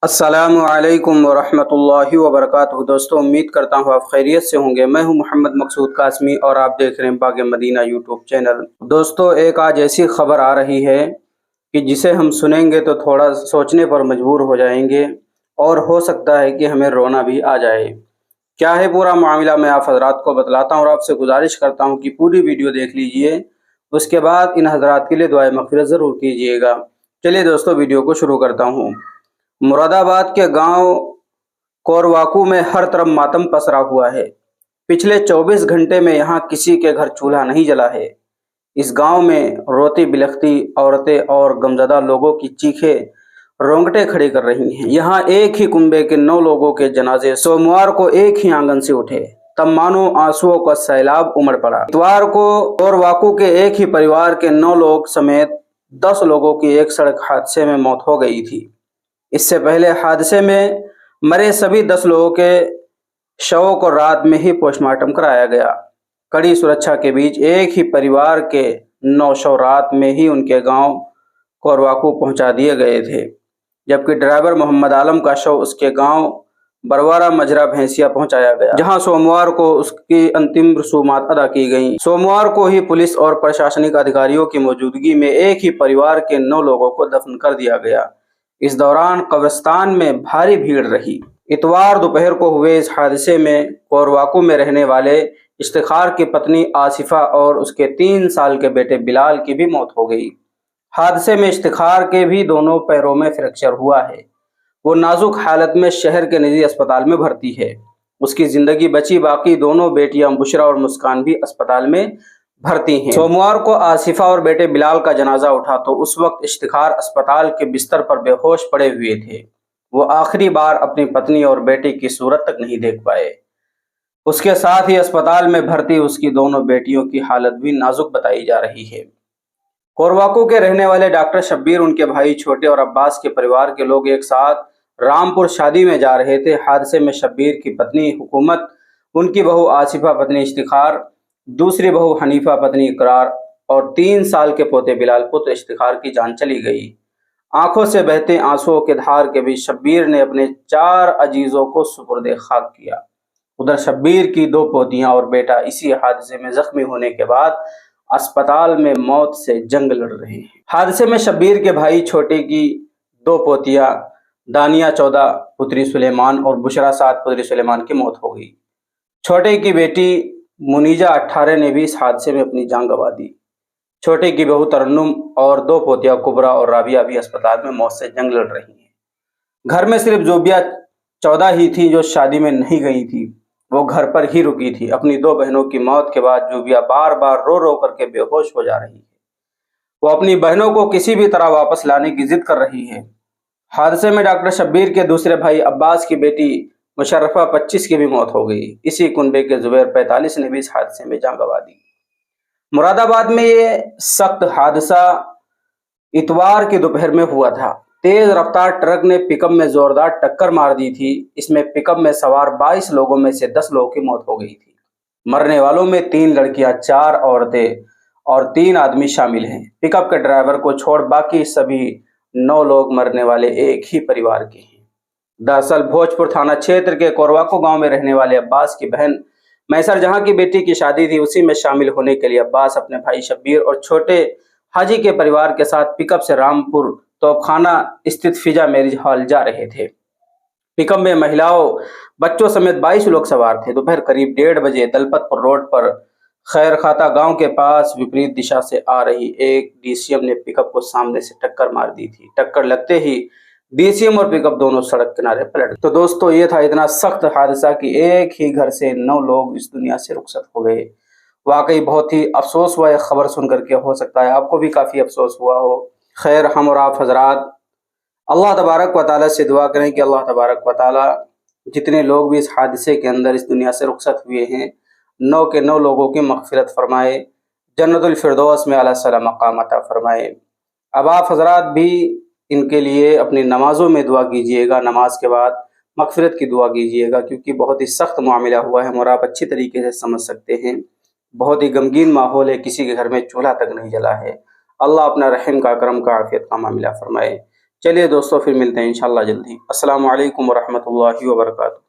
अस्सलामु अलैकुम वरहमतुल्लाहि वबरकातुहू। दोस्तों, उम्मीद करता हूँ आप खैरियत से होंगे। मैं हूँ मोहम्मद मकसूद कासमी और आप देख रहे हैं बाग मदीना यूट्यूब चैनल। दोस्तों, एक आज ऐसी खबर आ रही है कि जिसे हम सुनेंगे तो थोड़ा सोचने पर मजबूर हो जाएंगे और हो सकता है कि हमें रोना भी आ जाए। क्या है पूरा मामला, मैं आप हजरात को बतलाता हूँ और आपसे गुजारिश करता हूँ कि पूरी वीडियो देख लीजिए। उसके बाद इन हजरात के लिए दुआए मग़फ़िरत ज़रूर कीजिएगा। चलिए दोस्तों, वीडियो को शुरू करता हूँ। मुरादाबाद के गांव कोरवाकू में हर तरफ मातम पसरा हुआ है। पिछले 24 घंटे में यहां किसी के घर चूल्हा नहीं जला है। इस गांव में रोती बिलखती औरतें और गमज़दा लोगों की चीखें रोंगटे खड़े कर रही हैं। यहां एक ही कुंबे के 9 लोगों के जनाजे सोमवार को एक ही आंगन से उठे। तब मानो आंसुओं का सैलाब उमड़ पड़ा। इतवार को कोरवाकू के एक ही परिवार के 9 लोग समेत 10 लोगों की एक सड़क हादसे में मौत हो गई थी। इससे पहले हादसे में मरे सभी 10 लोगों के शवों को रात में ही पोस्टमार्टम कराया गया। कड़ी सुरक्षा के बीच एक ही परिवार के 9 शव रात में ही उनके गांव कोरवाकू पहुंचा दिए गए थे, जबकि ड्राइवर मोहम्मद आलम का शव उसके गांव बरवारा मजरा भैंसिया पहुंचाया गया, जहां सोमवार को उसकी अंतिम रसूमात अदा की गईं। सोमवार को ही पुलिस और प्रशासनिक अधिकारियों की मौजूदगी में एक ही परिवार के 9 लोगों को दफन कर दिया गया। इस दौरान कब्रिस्तान में भारी भीड़ रही। इतवार दोपहर को हुए इस हादसे में कोरवाकू में रहने वाले इफ्तिखार की पत्नी आसिफा और उसके 3 साल के बेटे बिलाल की भी मौत हो गई। हादसे में इफ्तिखार के भी दोनों पैरों में फ्रैक्चर हुआ है। वो नाजुक हालत में शहर के निजी अस्पताल में भर्ती है। उसकी जिंदगी बची, बाकी दोनों बेटियां बुशरा और मुस्कान भी अस्पताल में भर्ती हैं। सोमवार को आसिफा और बेटे बिलाल का जनाजा उठा तो उस वक्त इफ्तिखार अस्पताल के बिस्तर पर बेहोश पड़े हुए थे। वो आखिरी बार अपनी पत्नी और बेटी की सूरत तक नहीं देख पाए। उसके साथ ही अस्पताल में भर्ती उसकी दोनों बेटियों की हालत भी नाजुक बताई जा रही है। कोरवाकू के रहने वाले डॉक्टर शब्बीर, उनके भाई छोटे और अब्बास के परिवार के लोग एक साथ रामपुर शादी में जा रहे थे। हादसे में शब्बीर की पत्नी हुकूमत, उनकी बहू आसिफा पत्नी इफ्तिखार, दूसरी बहू हनीफा पत्नी इकरार और 3 साल के पोते बिलाल पुत्र इफ्तिखार की जान चली गई। आंखों से बहते आंसुओं के धार के बीच शब्बीर ने अपने 4 अजीजों को सुपुर्दे खाक किया। उधर शब्बीर की 2 पोतियां और बेटा इसी हादसे में जख्मी होने के बाद अस्पताल में मौत से जंग लड़ रहे हैं। हादसे में शब्बीर के भाई छोटे की 2 पोतियां दानिया 14 पुत्री सुलेमान और बुशरा 7 पुत्री सुलेमान की मौत हो गई। छोटे की बेटी मुनीजा 18 ने भी इस हादसे में अपनी जान गंवा दी। छोटे की बहू तरन्नुम और 2 पोतियां कुबरा और राबिया भी अस्पताल में मौत से जंग लड़ रही हैं। घर में सिर्फ जोबिया 14 ही थी जो शादी में नहीं गई थी। वो घर पर ही रुकी थी। अपनी 2 बहनों की मौत के बाद जोबिया बार बार रो रो करके बेहोश हो जा रही है। वो अपनी बहनों को किसी भी तरह वापस लाने की जिद कर रही है। हादसे में डॉक्टर शब्बीर के दूसरे भाई अब्बास की बेटी मुशर्रफा 25 की भी मौत हो गई। इसी कुनबे के जुबैर 45 ने भी इस हादसे में जान गंवा दी। मुरादाबाद में ये सख्त हादसा इतवार की दोपहर में हुआ था। तेज रफ्तार ट्रक ने पिकअप में जोरदार टक्कर मार दी थी। इसमें पिकअप में सवार 22 लोगों में से 10 लोगों की मौत हो गई थी। मरने वालों में 3 लड़कियां, 4 औरतें और 3 आदमी शामिल हैं। पिकअप के ड्राइवर को छोड़ बाकी सभी 9 लोग मरने वाले एक ही परिवार के हैं। दरअसल भोजपुर थाना क्षेत्र के कोरवाकू गांव में रहने वाले अब्बास की बहन मैसर जहां की बेटी की शादी थी, उसी में शामिल होने के लिए अब्बास अपने भाई शब्बीर और छोटे हाजी के परिवार के साथ पिकअप से रामपुर तोपखाना स्थित फिजा मैरिज हॉल जा रहे थे। पिकअप में महिलाओं, बच्चों समेत 22 लोग सवार थे। दोपहर करीब 1:30 बजे दलपतपुर रोड पर खैर खाता गांव के पास विपरीत दिशा से आ रही एक डीसीएम ने पिकअप को सामने से टक्कर मार दी थी। टक्कर लगते ही डीसीएम और पिकअप दोनों सड़क किनारे पलट गए। तो दोस्तों, ये था इतना सख्त हादसा कि एक ही घर से 9 लोग इस दुनिया से रुखसत हो गए। वाकई बहुत ही अफसोस हुआ। यह खबर सुन करके हो सकता है आपको भी काफ़ी अफसोस हुआ हो। खैर, हम और आप हजरात अल्लाह तबारक व तआला से दुआ करें कि अल्लाह तबारक व तआला जितने लोग भी इस हादसे के अंदर इस दुनिया से रुखसत हुए हैं, 9 के 9 लोगों की मग़फ़िरत फरमाए, जन्नतुल फिरदौस में आला सला मक़ाम अता फरमाए। अब आप हजरात भी इनके लिए अपनी नमाज़ों में दुआ कीजिएगा। नमाज के बाद मग़फ़िरत की दुआ कीजिएगा, क्योंकि बहुत ही सख्त मामला हुआ है और आप अच्छी तरीके से समझ सकते हैं। बहुत ही गमगीन माहौल है, किसी के घर में चूल्हा तक नहीं जला है। अल्लाह अपना रहम का, करम का, आफियत का मामला फरमाए। चलिए दोस्तों, फिर मिलते हैं इंशाल्लाह जल्दी। अस्सलामु अलैकुम वरहमतुल्लाहि वबरकातुहू।